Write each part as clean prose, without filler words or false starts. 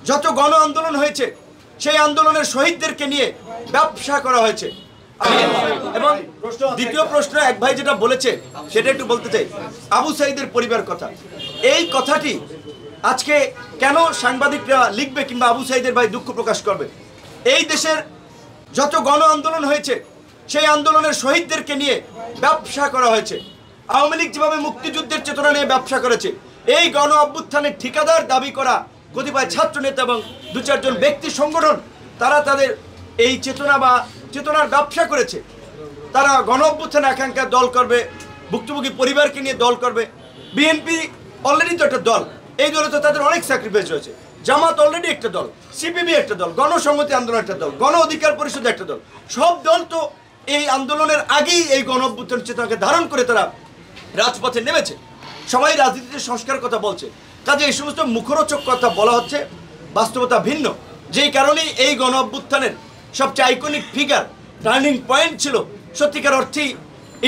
যত গণ আন্দোলন হয়েছে সেই আন্দোলনের শহীদদেরকে নিয়ে ব্যবসা করা হয়েছে। এবং দ্বিতীয় প্রশ্ন এক ভাই যেটা বলেছে সেটা একটু বলতে চাই, আবু সাঈদের পরিবার কথা। এই কথাটি আজকে কেন সাংবাদিকরা লিখবে কিংবা আবু সাঈদের ভাই দুঃখ প্রকাশ করবে? এই দেশের যত গণ আন্দোলন হয়েছে সেই আন্দোলনের শহীদদেরকে নিয়ে ব্যবসা করা হয়েছে। আওয়ামী লীগ যেভাবে মুক্তিযুদ্ধের চেতনা নিয়ে ব্যবসা করেছে, এই গণ অভ্যুত্থানের ঠিকাদার দাবি করা কতিপয় ছাত্র নেতা এবং দু চারজন ব্যক্তি সংগঠন, তারা তাদের এই চেতনা বা চেতনার ব্যবসা করেছে। তারা গণ অভ্যুত্থানে আকাঙ্ক্ষা দল করবে, ভুক্তভোগী পরিবারকে নিয়ে দল করবে। বিএনপি অলরেডি তো একটা দল, এই দলে তো তাদের অনেক স্যাক্রিফাইস রয়েছে। জামাত অলরেডি একটা দল, সিপিবি একটা দল, গণসংহতি আন্দোলন একটা দল, গণ অধিকার পরিষদ একটা দল। সব দল তো এই আন্দোলনের আগেই এই গণ অভ্যুত্থান চেতনাকে ধারণ করে তারা রাজপথে নেমেছে। সবাই রাজনীতিতে সংস্কার কথা বলছে, কাজে এই সমস্ত মুখরোচক কথা বলা হচ্ছে, বাস্তবতা ভিন্ন। যেই কারণেই এই গণ অভ্যুত্থানের সবচেয়ে আইকনিক ফিগার, টার্নিং পয়েন্ট ছিল সত্যিকার অর্থেই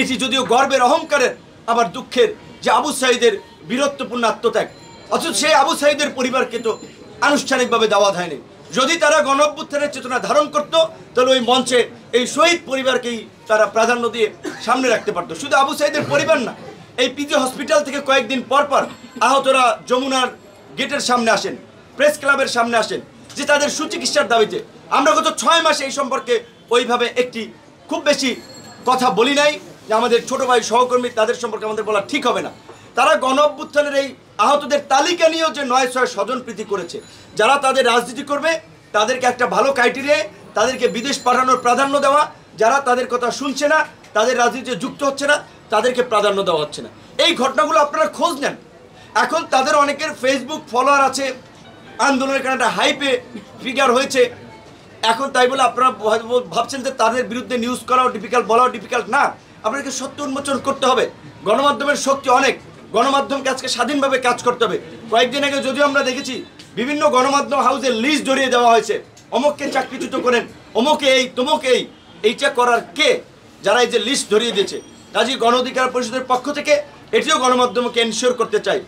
এটি যদিও গর্বের অহংকারের আবার দুঃখের, যে আবু সাঈদের বীরত্বপূর্ণ আত্মত্যাগ। অথচ সেই আবু সাঈদের পরিবারকে তো আনুষ্ঠানিকভাবে দাওয়াত হয়নি। যদি তারা গণ অভ্যুত্থানের চেতনা ধারণ করত তাহলে ওই মঞ্চে এই শহীদ পরিবারকেই তারা প্রাধান্য দিয়ে সামনে রাখতে পারতো। শুধু আবু সাঈদের পরিবার না, এই পিজি হসপিটাল থেকে কয়েকদিন পর পর আহতরা যমুনার গেটের সামনে আসেন, প্রেস ক্লাবের সামনে আসেন, যে তাদের সুচিকিৎসার দাবিতে। আমরা গত 6 মাসে এই সম্পর্কে ওইভাবে একটি খুব বেশি কথা বলি নাই, যে আমাদের ছোট ভাই সহকর্মী তাদের সম্পর্কে আমাদের বলা ঠিক হবে না। তারা গণ অভ্যুত্থানের এই আহতদের তালিকা নিয়েও যে 9-6 স্বজনপ্রীতি করেছে। যারা তাদের রাজনীতি করবে তাদেরকে একটা ভালো ক্রাইটেরিয়ায় তাদেরকে বিদেশ পাঠানোর প্রাধান্য দেওয়া, যারা তাদের কথা শুনছে না, তাদের রাজনীতিতে যুক্ত হচ্ছে না, তাদেরকে প্রাধান্য দেওয়া হচ্ছে না। এই ঘটনাগুলো আপনারা খোঁজ নেন। এখন তাদের অনেকের ফেসবুক ফলোয়ার আছে, আন্দোলনের কারণে একটা হাইপে ফিগার হয়েছে। এখন তাই বলে আপনারা ভাবছেন যে তাদের বিরুদ্ধে নিউজ করাও ডিফিকাল্ট, বলাও ডিফিকাল্ট না। আপনাদেরকে সত্য উন্মোচন করতে হবে। গণমাধ্যমের শক্তি অনেক, গণমাধ্যমকে আজকে স্বাধীনভাবে কাজ করতে হবে। কয়েকদিন আগে যদিও আমরা দেখেছি বিভিন্ন গণমাধ্যম হাউসের লিস্ট ধরিয়ে দেওয়া হয়েছে, অমুককে চাকরিচ্যুত করেন, অমুকে এই তমুকে এই, এইটা করার কে? যারা এই যে লিস্ট ধরিয়ে দিয়েছে। কাজেই গণ অধিকার পরিষদের পক্ষ থেকে এটিও গণমাধ্যমকে এনশিওর করতে চাই,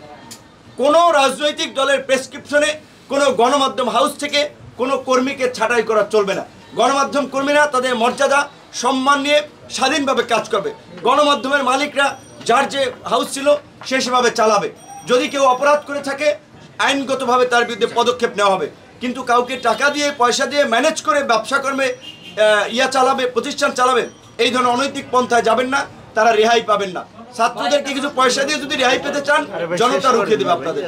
কোনো রাজনৈতিক দলের প্রেসক্রিপশনে কোনো গণমাধ্যম হাউস থেকে কোনো কর্মীকে ছাঁটাই করা চলবে না। গণমাধ্যম কর্মীরা তাদের মর্যাদা সম্মান নিয়ে স্বাধীনভাবে কাজ করবে। গণমাধ্যমের মালিকরা যার যে হাউস ছিল সে সেভাবে চালাবে। যদি কেউ অপরাধ করে থাকে আইনগতভাবে তার বিরুদ্ধে পদক্ষেপ নেওয়া হবে। কিন্তু কাউকে টাকা দিয়ে পয়সা দিয়ে ম্যানেজ করে ব্যবসা কর্মে চালাবে, প্রতিষ্ঠান চালাবে, এই ধরনের অনৈতিক পন্থায় যাবেন না, তারা রেহাই পাবেন না। ছাত্রদেরকে কিছু পয়সা দিয়ে যদি রেহাই পেতে চান, জনতা রুখিয়ে দেবে আপনাদের।